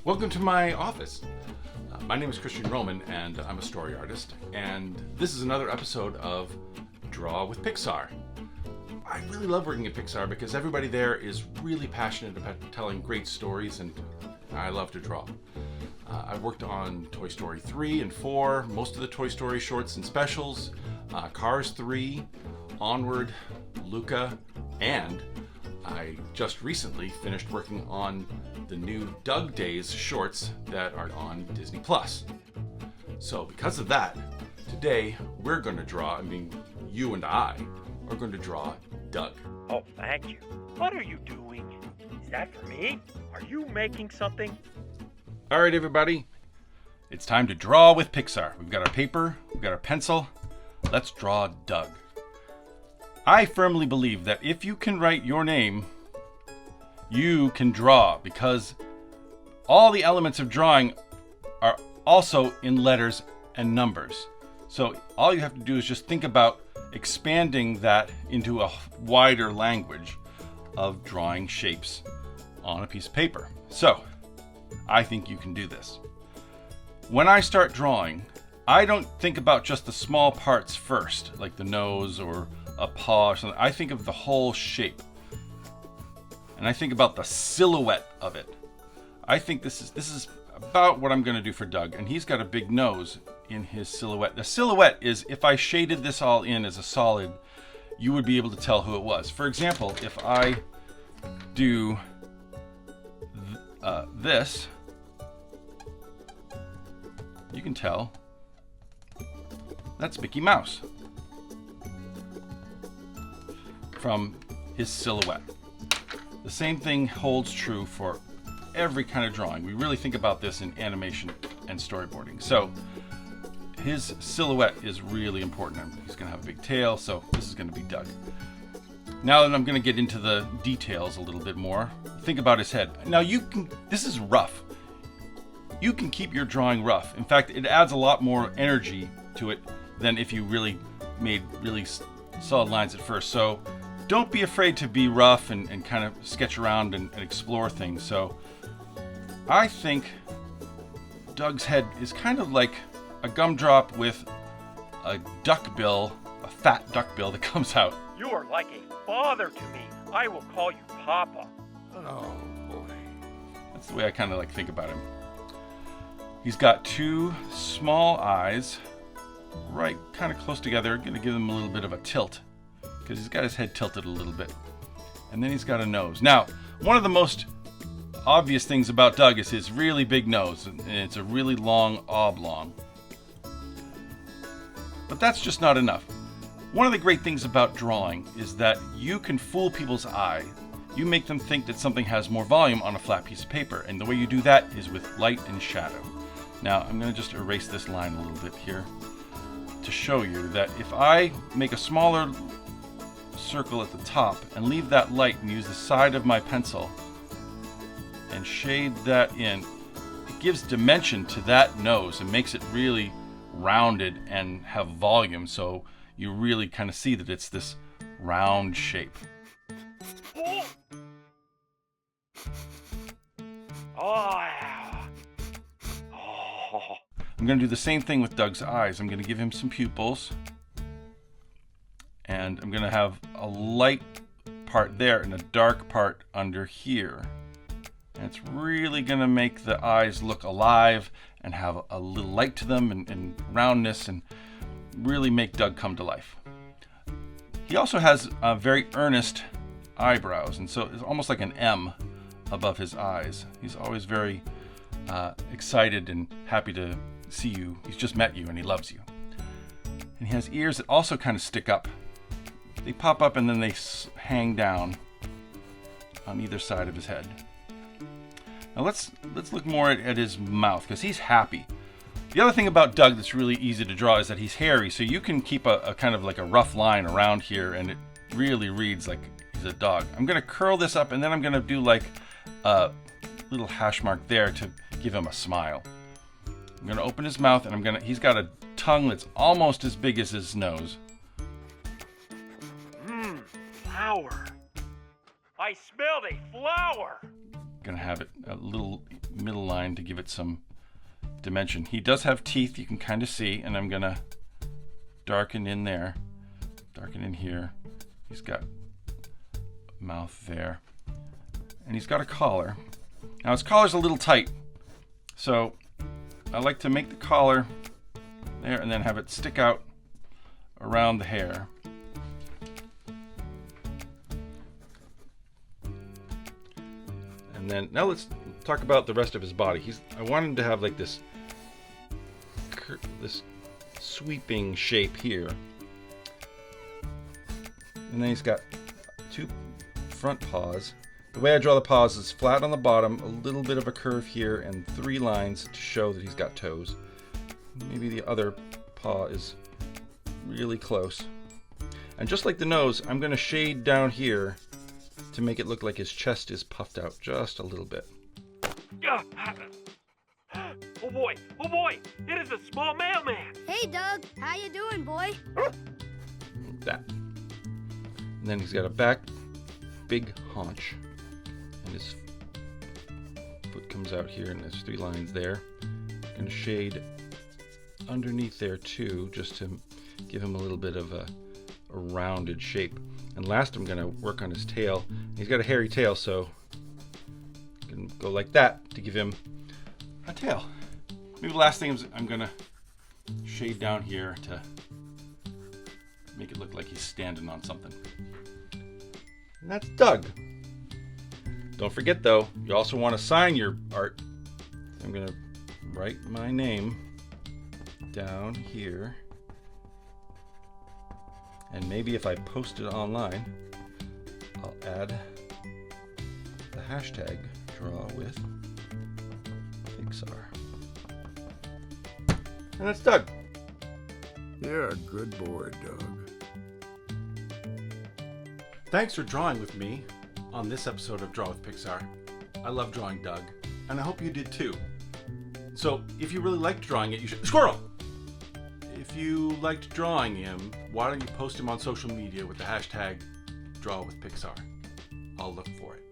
Welcome to my office. My name is Christian Roman and I'm a story artist, and this is another episode of Draw with Pixar. I really love working at Pixar because everybody there is really passionate about telling great stories, and I love to draw. I've worked on Toy Story 3 and 4, most of the Toy Story shorts and specials, Cars 3, Onward, Luca, and I just recently finished working on the new Doug Days shorts that are on Disney+. So because of that, today we're going to draw, you and I are going to draw Doug. Oh, thank you. What are you doing? Is that for me? Are you making something? All right, everybody. It's time to draw with Pixar. We've got our paper, we've got our pencil. Let's draw Doug. I firmly believe that if you can write your name, you can draw, because all the elements of drawing are also in letters and numbers. So all you have to do is just think about expanding that into a wider language of drawing shapes on a piece of paper. So I think you can do this. When I start drawing, I don't think about just the small parts first, like the nose or a paw or something. I think of the whole shape. And I think about the silhouette of it. I think this is about what I'm going to do for Doug. And he's got a big nose in his silhouette. The silhouette is, if I shaded this all in as a solid, you would be able to tell who it was. For example, if I do this, you can tell that's Mickey Mouse from his silhouette. The same thing holds true for every kind of drawing. We really think about this in animation and storyboarding. So his silhouette is really important. He's going to have a big tail, so this is going to be Doug. Now that I'm going to get into the details a little bit more, think about his head. Now this is rough. You can keep your drawing rough. In fact, it adds a lot more energy to it than if you really made really solid lines at first. So don't be afraid to be rough and kind of sketch around and explore things. So I think Doug's head is kind of like a gumdrop with a duck bill, a fat duck bill that comes out. You are like a father to me. I will call you Papa. Oh boy. That's the way I kind of think about him. He's got two small eyes, right kind of close together. I'm going to give him a little bit of a tilt, because he's got his head tilted a little bit. And then he's got a nose. Now, one of the most obvious things about Doug is his really big nose, and it's a really long oblong. But that's just not enough. One of the great things about drawing is that you can fool people's eye. You make them think that something has more volume on a flat piece of paper, and the way you do that is with light and shadow. Now, I'm going to just erase this line a little bit here to show you that if I make a smaller circle at the top and leave that light and use the side of my pencil and shade that in, it gives dimension to that nose and makes it really rounded and have volume, so you really kind of see that it's this round shape. I'm going to do the same thing with Doug's eyes. I'm going to give him some pupils, and I'm going to have a light part there and a dark part under here. And it's really going to make the eyes look alive and have a little light to them and roundness, and really make Doug come to life. He also has very earnest eyebrows, and so it's almost like an M above his eyes. He's always very excited and happy to see you. He's just met you and he loves you. And he has ears that also kind of stick up. They pop up and then they hang down on either side of his head. Now let's look more at his mouth, because he's happy. The other thing about Doug that's really easy to draw is that he's hairy, so you can keep a kind of like a rough line around here and it really reads like he's a dog. I'm going to curl this up, and then I'm going to do like a little hash mark there to give him a smile. I'm going to open his mouth, and he's got a tongue that's almost as big as his nose. Flower. I smelled a flower. Gonna have it a little middle line to give it some dimension. He does have teeth, you can kind of see, and I'm gonna darken in there, darken in here. He's got a mouth there, and he's got a collar. Now his collar's a little tight, so I like to make the collar there and then have it stick out around the hair. And then now let's talk about the rest of his body. I want him to have like this sweeping shape here. And then he's got 2 front paws. The way I draw the paws is flat on the bottom, a little bit of a curve here, and 3 lines to show that he's got toes. Maybe the other paw is really close. And just like the nose, I'm going to shade down here to make it look like his chest is puffed out just a little bit. Oh boy, it is a small mailman. Hey Doug, how you doing, boy? That. And then he's got a big haunch. And his foot comes out here, and there's 3 lines there. I'm going to shade underneath there too, just to give him a little bit of a rounded shape. And last I'm going to work on his tail. He's got a hairy tail, so I can go like that to give him a tail. Maybe the last thing is I'm going to shade down here to make it look like he's standing on something. And that's Doug. Don't forget though, you also want to sign your art. I'm going to write my name down here. And maybe if I post it online, I'll add the hashtag draw with Pixar. And that's Doug. You're a good boy, Doug. Thanks for drawing with me on this episode of Draw with Pixar. I love drawing Doug, and I hope you did too. So if you really liked drawing it, you should... Squirrel! If you liked drawing him, why don't you post him on social media with the hashtag Draw with Pixar? I'll look for it.